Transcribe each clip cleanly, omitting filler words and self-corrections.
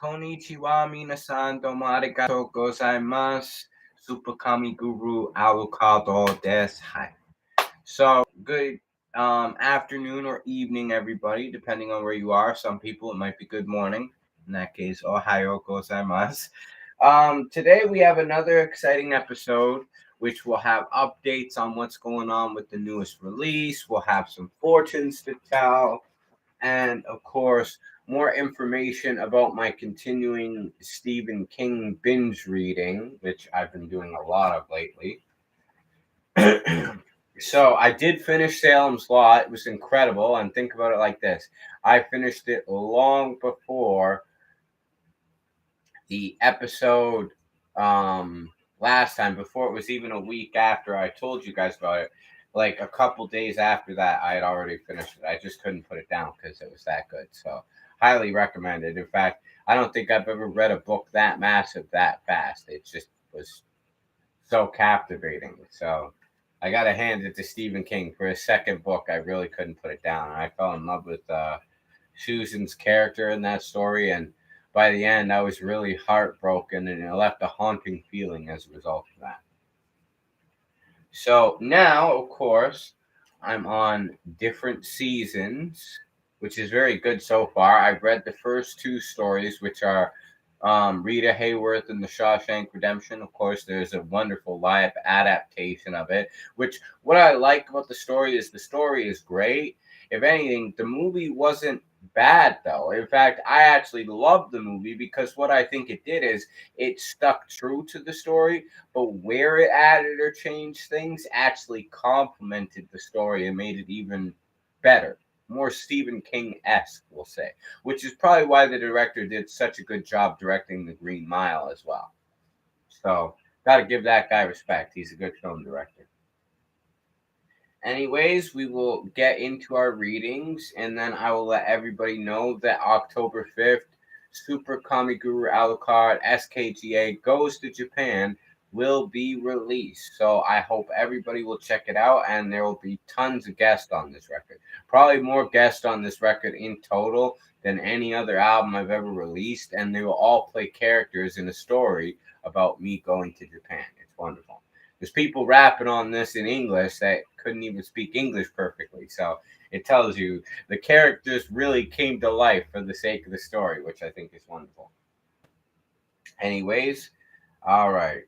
Konnichiwa minasan domo arigatou gozaimasu. Super Kami Guru Alucard des. Hi. So, good afternoon or evening, everybody, depending on where you are. Some people, it might be good morning. In that case, ohayo gozaimasu. Today, we have another exciting episode, which will have updates on what's going on with the newest release. We'll have some fortunes to tell and of course, more information about my continuing Stephen King binge reading, which I've been doing a lot of lately. So I did finish Salem's Lot. It was incredible. And think about it like this: I finished it long before the episode last time, before it was even a week after I told you guys about it. Like a couple days after that, I had already finished it. I just couldn't put it down because it was that good. So, highly recommended. In fact, I don't think I've ever read a book that massive that fast. It just was so captivating. So, I got to hand it to Stephen King for his second book. I really couldn't put it down. I fell in love with Susan's character in that story, and by the end, I was really heartbroken, and it left a haunting feeling as a result of that. So now, of course, I'm on different seasons, which is very good so far. I've read the first two stories, which are Rita Hayworth and the Shawshank Redemption. Of course, there's a wonderful live adaptation of it, which what I like about the story is great. If anything, the movie wasn't bad though. In fact, I actually loved the movie because what I think it did is it stuck true to the story, but where it added or changed things actually complemented the story and made it even better. More Stephen King-esque, we'll say, which is probably why the director did such a good job directing The Green Mile as well. So, got to give that guy respect. He's a good film director. Anyways, we will get into our readings, and then I will let everybody know that October 5th, Super Kamiguru Alucard SKGA Goes to Japan will be released. So I hope everybody will check it out, and there will be tons of guests on this record. Probably more guests on this record in total than any other album I've ever released, and they will all play characters in a story about me going to Japan. It's wonderful. There's people rapping on this in English that couldn't even speak English perfectly. So it tells you the characters really came to life for the sake of the story, which I think is wonderful. Anyways, all right.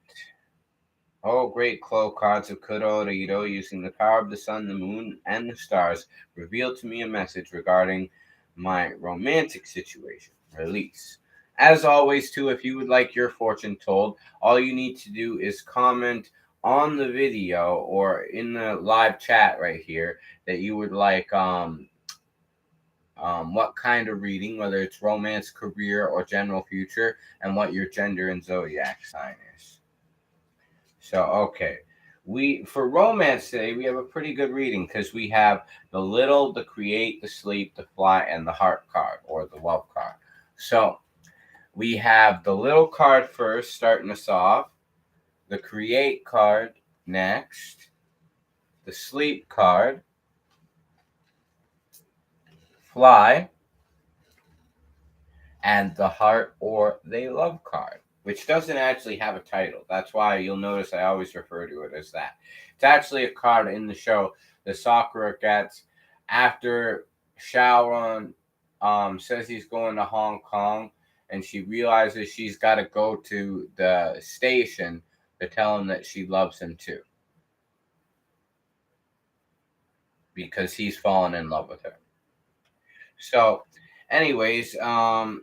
Oh, great Clow cards of Kuro Ito using the power of the sun, the moon, and the stars revealed to me a message regarding my romantic situation. Release. As always, too, if you would like your fortune told, all you need to do is comment on the video or in the live chat right here that you would like what kind of reading, whether it's romance, career, or general future, and what your gender and zodiac sign is. So okay, we for romance today we have a pretty good reading because we have the little, the create, the sleep, the fly, and the heart card or the love card. So we have the little card first, starting us off. The create card next, the sleep card, fly, and the heart or they love card, which doesn't actually have a title. That's why you'll notice I always refer to it as that. It's actually a card in the show that Sakura gets after Shaoran says he's going to Hong Kong, and she realizes she's got to go to the station to tell him that she loves him too. Because he's fallen in love with her. So, anyways, the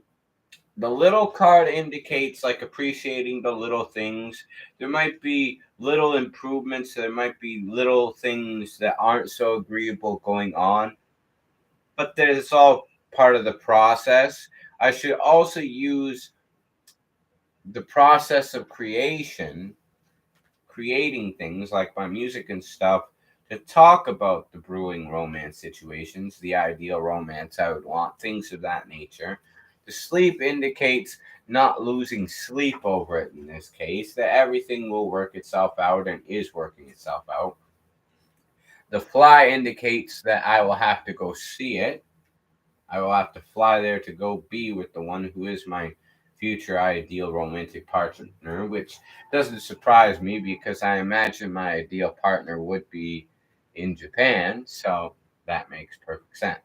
little card indicates like appreciating the little things. There might be little improvements, there might be little things that aren't so agreeable going on, but it's all part of the process. I should also use the process of creating things like my music and stuff to talk about the brewing romance situations, the ideal romance I would want, things of that nature. The sleep indicates not losing sleep over it in this case, that everything will work itself out and is working itself out. The fly indicates that I will have to go see it. I will have to fly there to go be with the one who is my future ideal romantic partner, which doesn't surprise me because I imagine my ideal partner would be in Japan, so that makes perfect sense.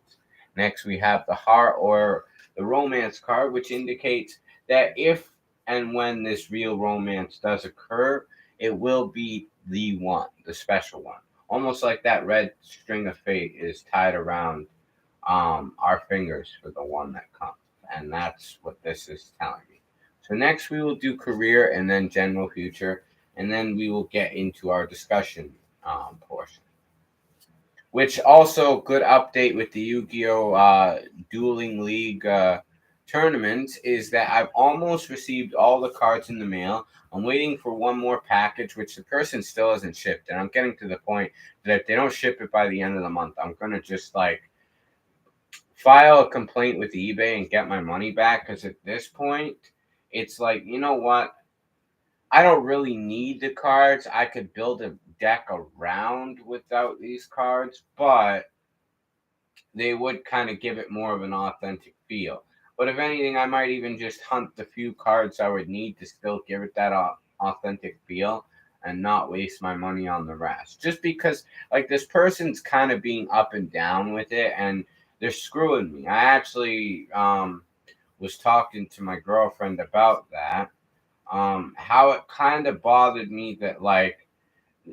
Next, we have the heart or the romance card, which indicates that if and when this real romance does occur, it will be the one, the special one. Almost like that red string of fate is tied around our fingers for the one that comes. And that's what this is telling me. So next we will do career and then general future, and then we will get into our discussion portion. Which also good update with the Yu-Gi-Oh! Dueling League tournament is that I've almost received all the cards in the mail. I'm waiting for one more package, which the person still hasn't shipped, and I'm getting to the point that if they don't ship it by the end of the month, I'm gonna just like file a complaint with eBay and get my money back. Because at this point, it's like, you know what? I don't really need the cards. I could build a deck around without these cards, but they would kind of give it more of an authentic feel. But if anything, I might even just hunt the few cards I would need to still give it that authentic feel and not waste my money on the rest. Just because, like, this person's kind of being up and down with it and they're screwing me. I actually was talking to my girlfriend about that. How it kind of bothered me that, like,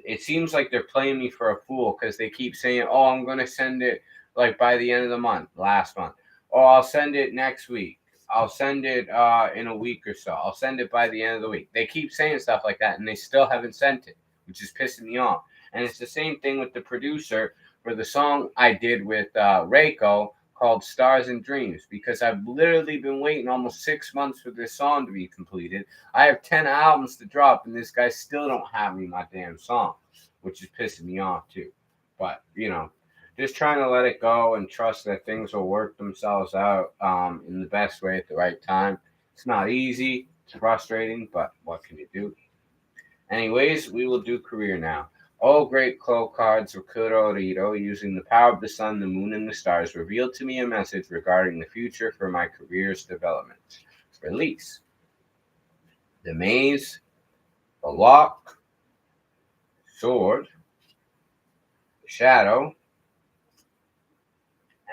it seems like they're playing me for a fool because they keep saying, "Oh, I'm gonna send it like by the end of the month, last month. Oh, I'll send it next week. I'll send it in a week or so. I'll send it by the end of the week." They keep saying stuff like that, and they still haven't sent it, which is pissing me off. And it's the same thing with the producer for the song I did with Reiko called "Stars and Dreams" because I've literally been waiting almost 6 months for this song to be completed. I have 10 albums to drop, and this guy still don't have me my damn song, which is pissing me off too. But just trying to let it go and trust that things will work themselves out in the best way at the right time. It's not easy. It's frustrating, but what can you do? Anyways, we will do career now. All great Clow cards of Kurorito, using the power of the sun, the moon, and the stars, revealed to me a message regarding the future for my career's development. Release. The maze, the lock, sword, the shadow,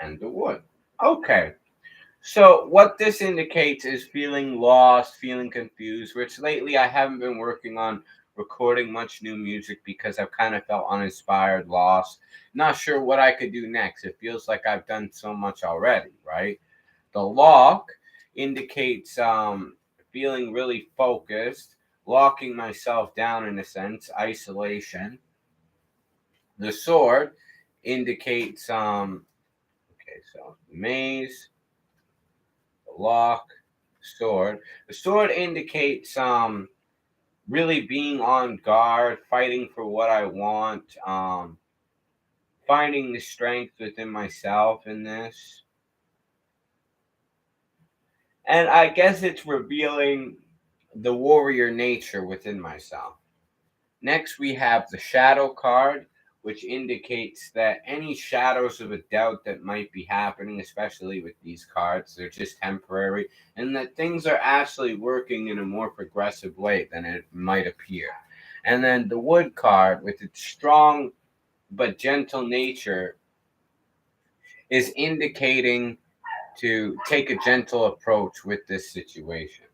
and the wood. Okay. So what this indicates is feeling lost, feeling confused, which lately I haven't been working on recording much new music because I've kind of felt uninspired, lost, not sure what I could do next. It feels like I've done so much already, right? The lock indicates feeling really focused, locking myself down in a sense, isolation. The sword indicates okay, so maze, the lock, sword. The sword indicates really being on guard, fighting for what I want, finding the strength within myself in this. And I guess it's revealing the warrior nature within myself. Next, we have the shadow card, which indicates that any shadows of a doubt that might be happening, especially with these cards, they're just temporary, and that things are actually working in a more progressive way than it might appear. And then the wood card, with its strong but gentle nature, is indicating to take a gentle approach with this situation.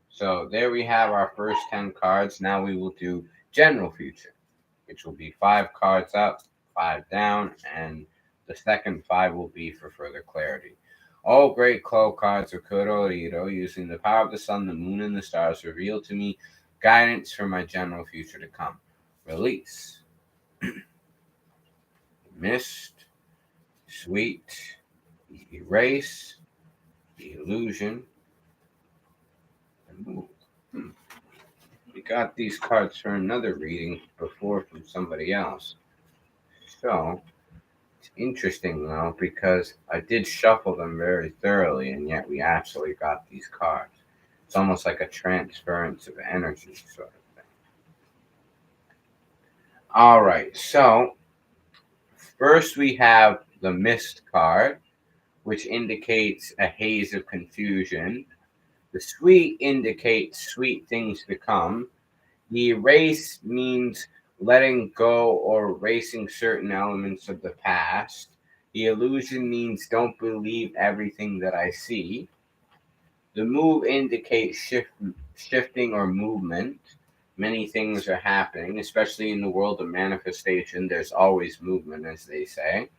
So there we have our first 10 cards. Now we will do general future, which will be 5 cards up, 5 down, and the second 5 will be for further clarity. All great Clow cards of Kurorito, using the power of the sun, the moon, and the stars, reveal to me guidance for my general future to come. Release. Mist, sweet, erase, illusion, and move. Hmm. We got these cards for another reading before from somebody else. So it's interesting though because I did shuffle them very thoroughly, and yet we actually got these cards. It's almost like a transference of energy sort of thing. All right, so first we have the mist card, which indicates a haze of confusion. The sweet indicates sweet things to come. The erase means letting go or erasing certain elements of the past. The illusion means don't believe everything that I see. The move indicates shifting or movement. Many things are happening, especially in the world of manifestation. There's always movement, as they say.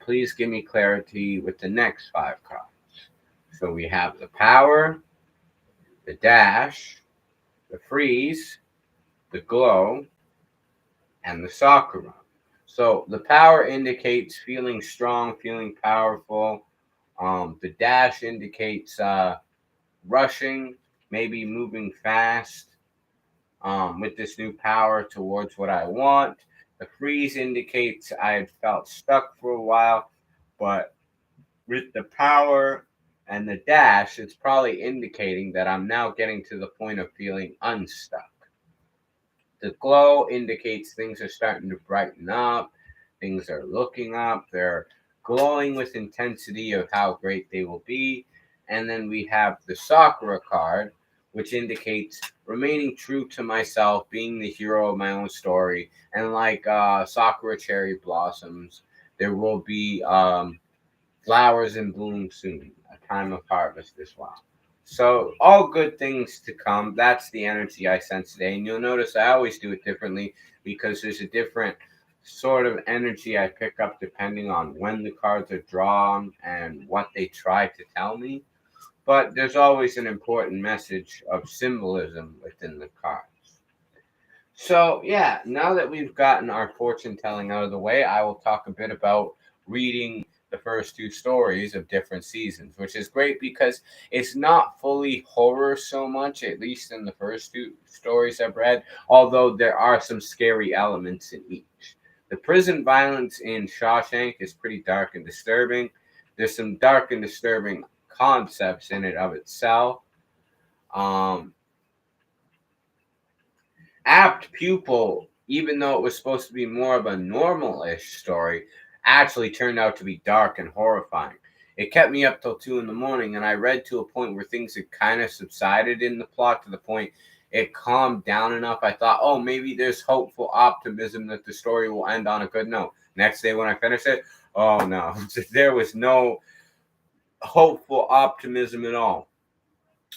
Please give me clarity with the next five cards. So we have the power, the dash, the freeze, the glow, and the Sakura. So the power indicates feeling strong, feeling powerful. The dash indicates rushing, maybe moving fast with this new power towards what I want. The freeze indicates I had felt stuck for a while, but with the power and the dash, it's probably indicating that I'm now getting to the point of feeling unstuck. The glow indicates things are starting to brighten up, things are looking up, they're glowing with intensity of how great they will be. And then we have the Sakura card, which indicates remaining true to myself, being the hero of my own story. And like Sakura cherry blossoms, there will be flowers in bloom soon, a time of harvest as well. So all good things to come. That's the energy I sense today. And you'll notice I always do it differently because there's a different sort of energy I pick up depending on when the cards are drawn and what they try to tell me. But there's always an important message of symbolism within the cards. So, yeah, now that we've gotten our fortune telling out of the way, I will talk a bit about reading the first two stories of different seasons, which is great because it's not fully horror so much, at least in the first two stories I've read, although there are some scary elements in each. The prison violence in Shawshank is pretty dark and disturbing. There's some dark and disturbing concepts in it of itself. Um, Apt Pupil, even though it was supposed to be more of a normal-ish story, actually turned out to be dark and horrifying. It kept me up till 2 in the morning, and I read to a point where things had kind of subsided in the plot to the point it calmed down enough. I thought, oh, maybe there's hopeful optimism that the story will end on a good note. Next day when I finished it, oh no, there was no hopeful optimism at all.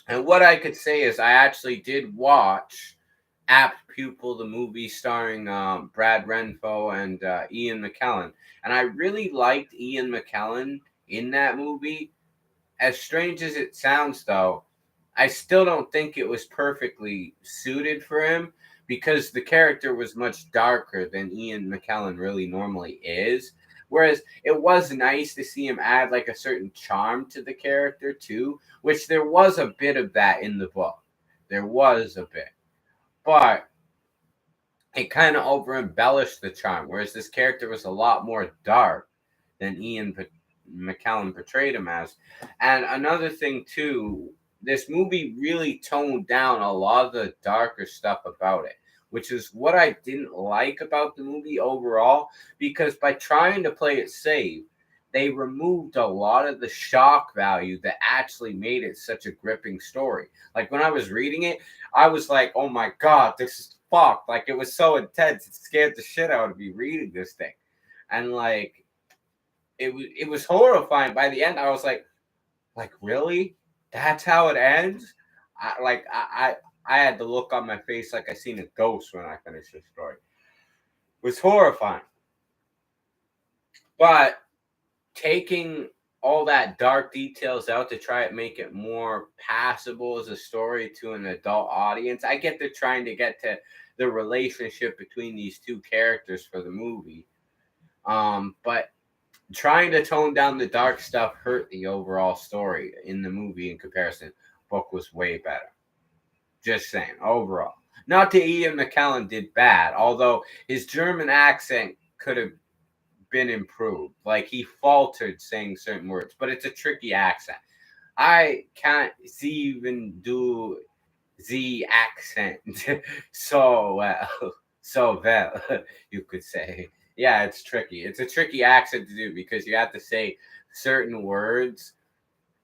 And what I could say is I actually did watch Apt Pupil, the movie starring Brad Renfro and Ian McKellen. And I really liked Ian McKellen in that movie. As strange as it sounds, though, I still don't think it was perfectly suited for him because the character was much darker than Ian McKellen really normally is. Whereas it was nice to see him add like a certain charm to the character too, which there was a bit of that in the book. There was a bit. But it kind of over embellished the charm, whereas this character was a lot more dark than McKellen portrayed him as. And another thing too, this movie really toned down a lot of the darker stuff about it, which is what I didn't like about the movie overall, because by trying to play it safe, they removed a lot of the shock value that actually made it such a gripping story. Like when I was reading it, I was like, oh my God, this is fucked. Like it was so intense. It scared the shit out of me reading this thing. And like it was horrifying. By the end, I was like really? That's how it ends? I had the look on my face like I seen a ghost when I finished the story. It was horrifying. But taking all that dark details out to try to make it more passable as a story to an adult audience. I get to trying to get to the relationship between these two characters for the movie. But trying to tone down the dark stuff hurt the overall story in the movie in comparison. Book was way better. Just saying, overall. Not that Ian McKellen did bad, although his German accent could have been improved. Like he faltered saying certain words, but it's a tricky accent. I can't even do the accent so well, so well, you could say. Yeah, it's tricky. It's a tricky accent to do because you have to say certain words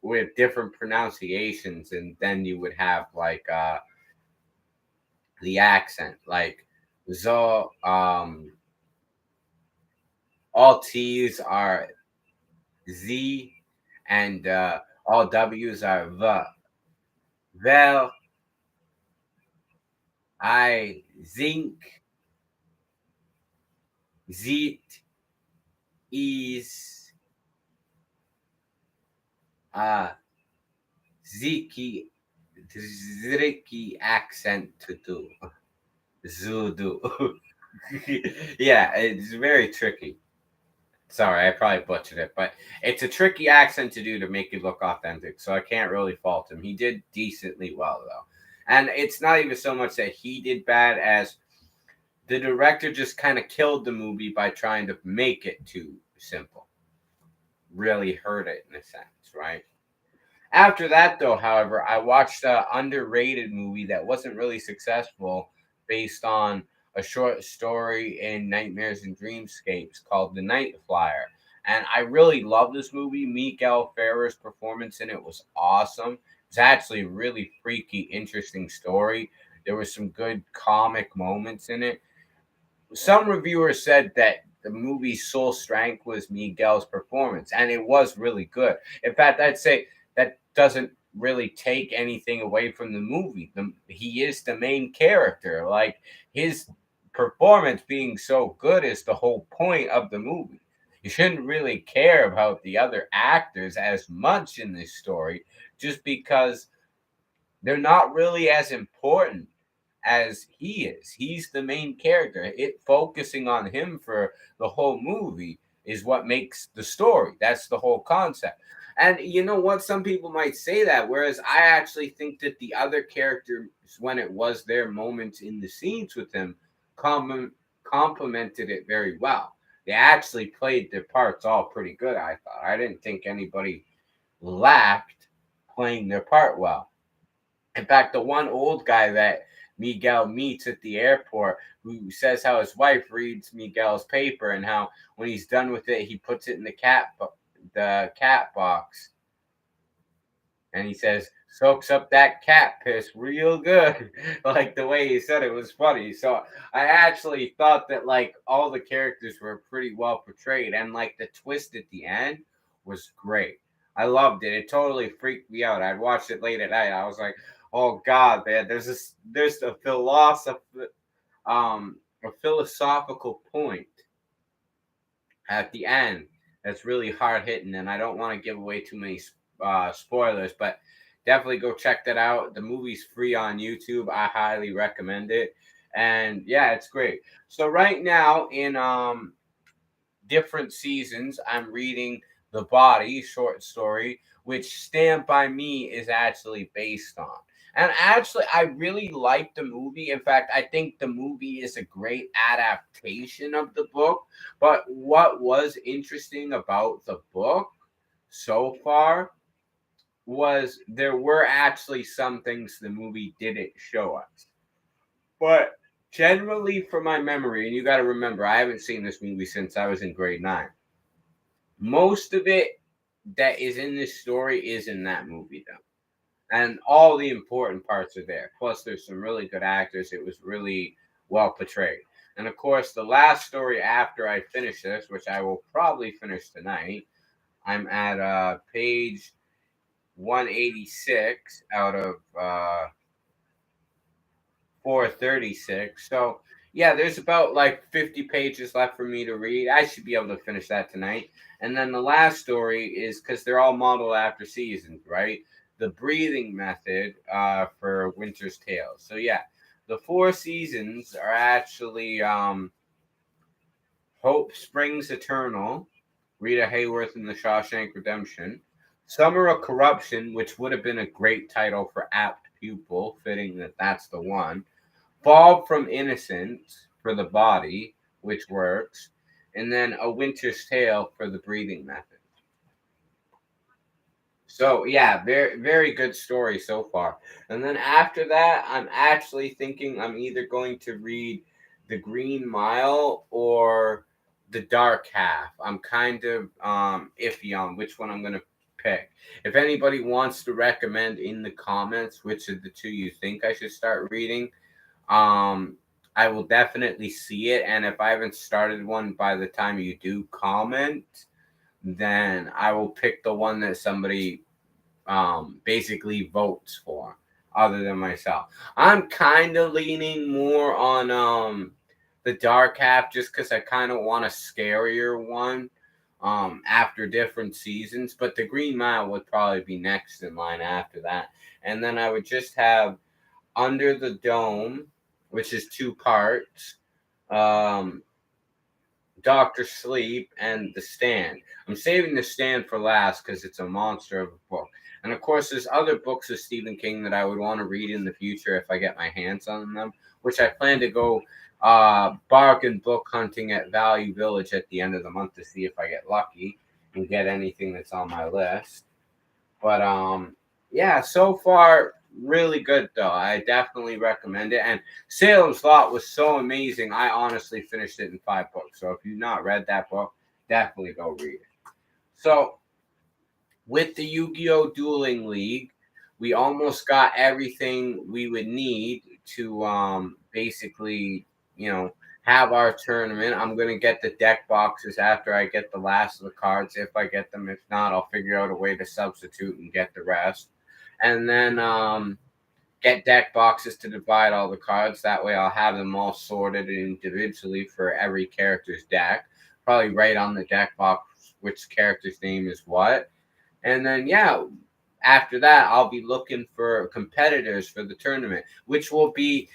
with different pronunciations, and then you would have like the accent, like zo. All T's are Z, and all W's are V. Well, I think zit is a ziki zriki accent to do. Zudu. Yeah, it's very tricky. Sorry, I probably butchered it, but it's a tricky accent to do to make it look authentic. So I can't really fault him. He did decently well though, and it's not even so much that he did bad as the director just kind of killed the movie by trying to make it too simple. Really hurt it in a sense, right? After that, though, however, I watched an underrated movie that wasn't really successful based on a short story in Nightmares and Dreamscapes called The Night Flyer. And I really love this movie. Miguel Ferrer's performance in it was awesome. It's actually a really freaky, interesting story. There was some good comic moments in it. Some reviewers said that the movie's sole strength was Miguel's performance, and it was really good. In fact, I'd say that doesn't really take anything away from the movie. He is the main character. Like his performance being so good is the whole point of the movie. You shouldn't really care about the other actors as much in this story, just because they're not really as important as he is. He's the main character. It focusing on him for the whole movie is what makes the story. That's the whole concept. And you know what? Some people might say that, whereas I actually think that the other characters, when it was their moments in the scenes with him, com- complemented it very well. They actually played their parts all pretty good, I thought. I didn't think anybody lacked playing their part well. In fact, the one old guy that Miguel meets at the airport who says how his wife reads Miguel's paper and how when he's done with it, he puts it in the cat box, and he says soaks up that cat piss real good. Like the way he said it was funny. So I actually thought that like all the characters were pretty well portrayed, and like the twist at the end was great. I loved it. It totally freaked me out. I'd watched it late at night. I was like, "Oh God, man! There's a philosophical point at the end that's really hard hitting, and I don't want to give away too many spoilers, but definitely go check that out. The movie's free on YouTube. I highly recommend it, and yeah, it's great. So right now in different seasons, I'm reading The Body short story, which Stand By Me is actually based on. And actually, I really like the movie. In fact, I think the movie is a great adaptation of the book. But what was interesting about the book so far was there were actually some things the movie didn't show us. But generally, from my memory, and you got to remember, I haven't seen this movie since I was in grade nine. Most of it that is in this story is in that movie, though. And all the important parts are there. Plus, there's some really good actors. It was really well portrayed. And of course, the last story after I finish this, which I will probably finish tonight, I'm at page 186 out of 436. So, yeah, there's about like 50 pages left for me to read. I should be able to finish that tonight. And then the last story is because they're all modeled after seasons, right? The breathing method for Winter's Tale. So, yeah, the four seasons are actually Hope Springs Eternal, Rita Hayworth in The Shawshank Redemption, Summer of Corruption, which would have been a great title for apt pupil, fitting that that's the one. Fall from Innocence for the body, which works, and then A Winter's Tale for the breathing method. So yeah, very very good story so far. And then after that, I'm actually thinking I'm either going to read The Green Mile or The Dark Half. I'm kind of iffy on which one I'm going to pick. If anybody wants to recommend in the comments which of the two you think I should start reading, um, I will definitely see it. And if I haven't started one by the time you do comment, then I will pick the one that somebody basically votes for, other than myself. I'm kind of leaning more on the dark half, just because I kind of want a scarier one after different seasons. But the Green Mile would probably be next in line after that. And then I would just have Under the Dome, which is two parts. Um, Doctor Sleep, and The Stand. I'm saving The Stand for last because it's a monster of a book. And of course, there's other books of Stephen King that I would want to read in the future if I get my hands on them, which I plan to go bargain book hunting at Value Village at the end of the month to see if I get lucky and get anything that's on my list. But yeah, so far really good though. I definitely recommend it. And Salem's Lot was so amazing. I honestly finished it in 5 books. So if you've not read that book, definitely go read it. So with the Yu-Gi-Oh! Dueling League, we almost got everything we would need to basically, you know, have our tournament. I'm gonna get the deck boxes after I get the last of the cards, if I get them. If not, I'll figure out a way to substitute and get the rest. And then get deck boxes to divide all the cards. That way I'll have them all sorted individually for every character's deck. Probably write on the deck box which character's name is what. And then, yeah, after that, I'll be looking for competitors for the tournament, which will be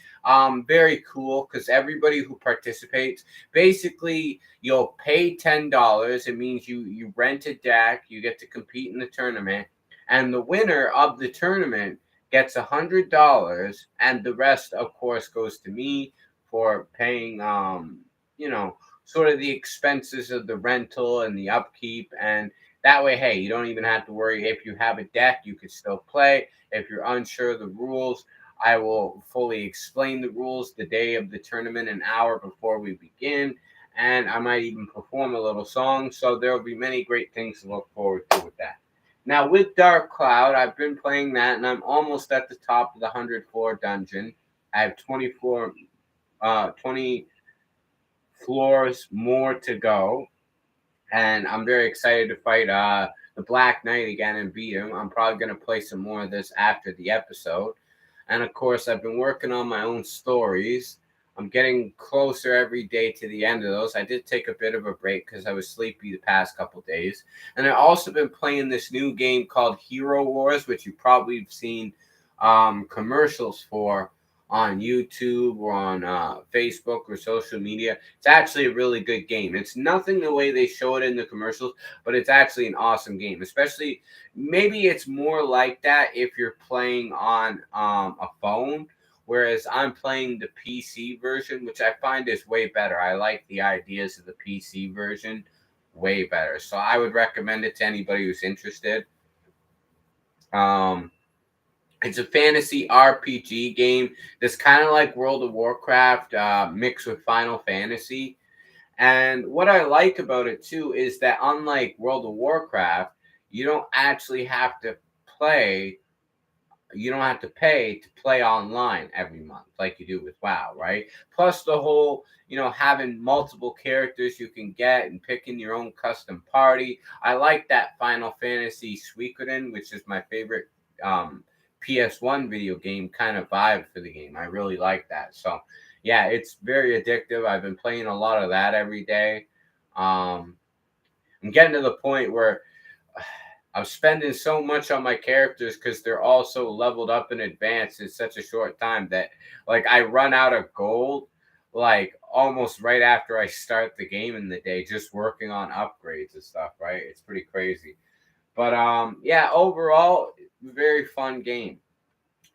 very cool because everybody who participates, basically, you'll pay $10. It means you rent a deck, you get to compete in the tournament, and the winner of the tournament gets $100, and the rest, of course, goes to me for paying, you know, sort of the expenses of the rental and the upkeep. And that way, hey, you don't even have to worry. If you have a deck, you can still play. If you're unsure of the rules, I will fully explain the rules the day of the tournament, an hour before we begin. And I might even perform a little song. So there will be many great things to look forward to with that. Now, with Dark Cloud, I've been playing that, and I'm almost at the top of the 100 floor dungeon. I have 20 floors more to go, and I'm very excited to fight the Black Knight again and beat him. I'm probably going to play some more of this after the episode. And of course, I've been working on my own stories. I'm getting closer every day to the end of those. I did take a bit of a break because I was sleepy the past couple days. And I've also been playing this new game called Hero Wars, which you probably have seen commercials for on YouTube or on Facebook or social media. It's actually a really good game. It's nothing the way they show it in the commercials, but it's actually an awesome game. Especially, maybe it's more like that if you're playing on a phone, whereas I'm playing the PC version, which I find is way better. I like the ideas of the PC version way better. So I would recommend it to anybody who's interested. Um, it's a fantasy RPG game that's kind of like World of Warcraft mixed with Final Fantasy. And what I like about it too is that unlike World of Warcraft, you don't actually have to play you don't have to pay to play online every month like you do with WoW, right? Plus the whole, having multiple characters you can get and picking your own custom party. I like that Final Fantasy Suikoden, which is my favorite PS1 video game kind of vibe for the game. I really like that. So, yeah, it's very addictive. I've been playing a lot of that every day. I'm getting to the point where I'm spending so much on my characters because they're all so leveled up and advanced in such a short time that like I run out of gold like almost right after I start the game in the day, just working on upgrades and stuff, right? It's pretty crazy. But yeah, overall, very fun game.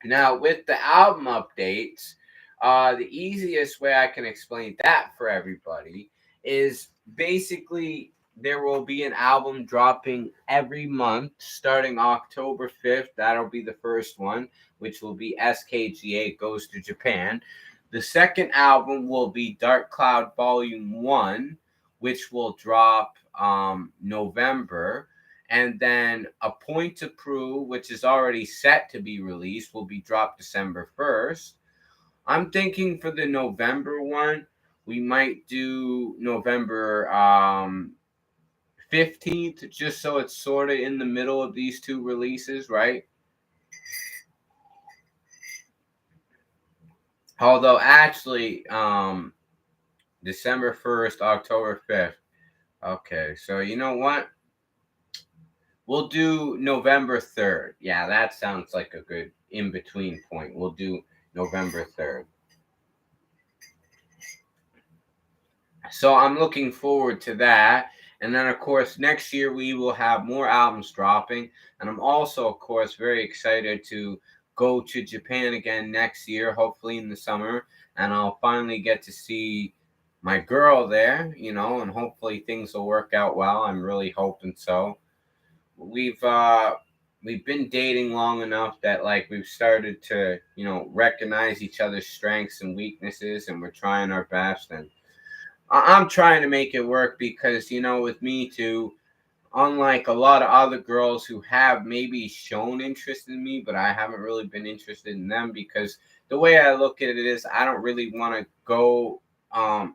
Now with the album updates, the easiest way I can explain that for everybody is basically there will be an album dropping every month starting October 5th. That'll be the first one, which will be SKGA Goes to Japan. The second album will be Dark Cloud Volume 1, which will drop November. And then A Point to Prove, which is already set to be released, will be dropped December 1st. I'm thinking for the November one, we might do November 15th, just so it's sort of in the middle of these two releases, right? Although actually, December 1st, October 5th. Okay, so you know what? We'll do November 3rd. Yeah, that sounds like a good in between point. We'll do November 3rd. So I'm looking forward to that. And then, of course, next year we will have more albums dropping. And I'm also, of course, very excited to go to Japan again next year, hopefully in the summer. And I'll finally get to see my girl there, and hopefully things will work out well. I'm really hoping so. We've been dating long enough that like we've started to, recognize each other's strengths and weaknesses, and we're trying our best. And I'm trying to make it work because, with me too, unlike a lot of other girls who have maybe shown interest in me, but I haven't really been interested in them because the way I look at it is I don't really want to go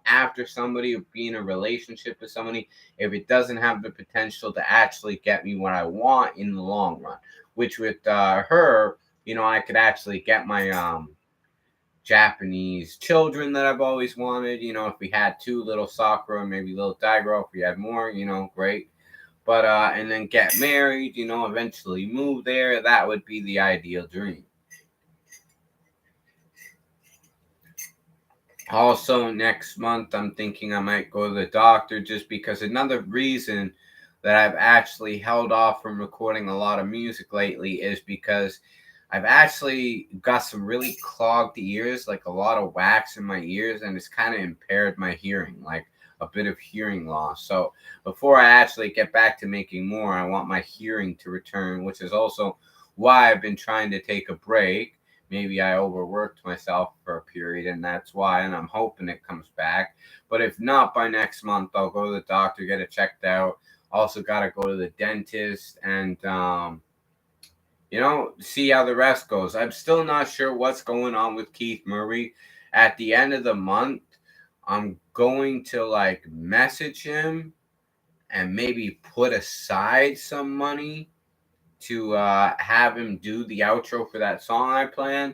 after somebody or be in a relationship with somebody if it doesn't have the potential to actually get me what I want in the long run. Which with her, I could actually get my Japanese children that I've always wanted. If we had two, little Sakura, maybe little Daigoro. If we had more, great. But and then get married, eventually move there. That would be the ideal dream. Also, next month, I'm thinking I might go to the doctor just because another reason that I've actually held off from recording a lot of music lately is because I've actually got some really clogged ears, like a lot of wax in my ears, and it's kind of impaired my hearing, like a bit of hearing loss. So before I actually get back to making more, I want my hearing to return, which is also why I've been trying to take a break. Maybe I overworked myself for a period, and that's why, and I'm hoping it comes back. But if not by next month, I'll go to the doctor, get it checked out. Also, got to go to the dentist and, see how the rest goes. I'm still not sure what's going on with Keith Murray. At the end of the month, I'm going to like message him and maybe put aside some money to have him do the outro for that song I planned.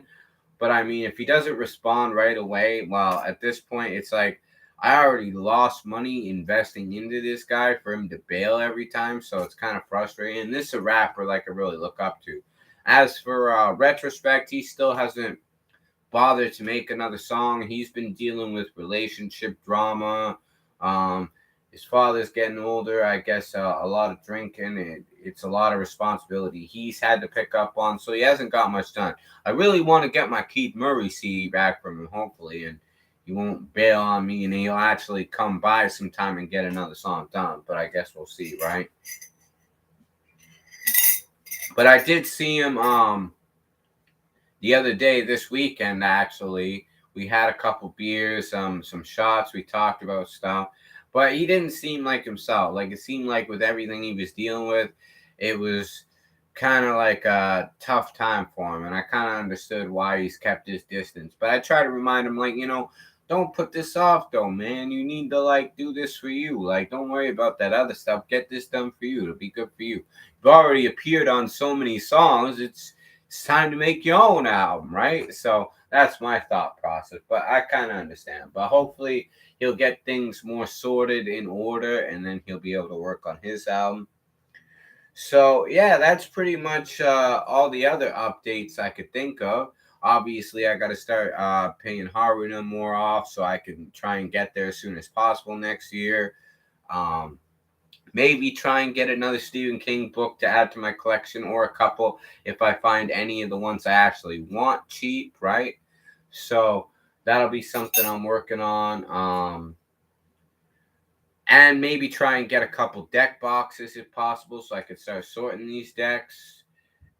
But I mean, if he doesn't respond right away, well, at this point, it's like I already lost money investing into this guy for him to bail every time. So it's kind of frustrating. And this is a rapper like I really look up to. As for Retrospect, he still hasn't bothered to make another song. He's been dealing with relationship drama. Um, his father's getting older. I guess a lot of drinking. It's a lot of responsibility he's had to pick up on. So he hasn't got much done. I really want to get my Keith Murray CD back from him, hopefully, and he won't bail on me, and he'll actually come by sometime and get another song done. But I guess we'll see, right? But I did see him the other day, this weekend, actually. We had a couple beers, some shots. We talked about stuff, but he didn't seem like himself. Like it seemed like with everything he was dealing with, it was kind of like a tough time for him, and I kind of understood why he's kept his distance. But I try to remind him, like, don't put this off, though, man. You need to like do this for you. Like, don't worry about that other stuff. Get this done for you. It'll be good for you. You've already appeared on so many songs. It's time to make your own album, right? So that's my thought process. But I kind of understand. But hopefully he'll get things more sorted in order, and then he'll be able to work on his album. So yeah, that's pretty much all the other updates I could think of. Obviously, I got to start paying Harvard more off so I can try and get there as soon as possible next year. Um, Maybe try and get another Stephen King book to add to my collection, or a couple if I find any of the ones I actually want cheap, right? So that'll be something I'm working on. And maybe try and get a couple deck boxes if possible so I could start sorting these decks.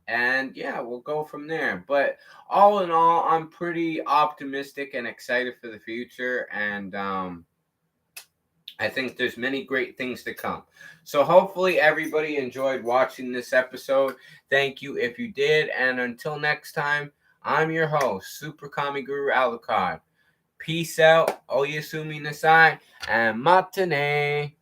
And yeah, we'll go from there. But all in all, I'm pretty optimistic and excited for the future. And I think there's many great things to come. So hopefully everybody enjoyed watching this episode. Thank you if you did. And until next time, I'm your host, Super Kami Guru Alucard. Peace out, Oyasumi Nasai, and Matane.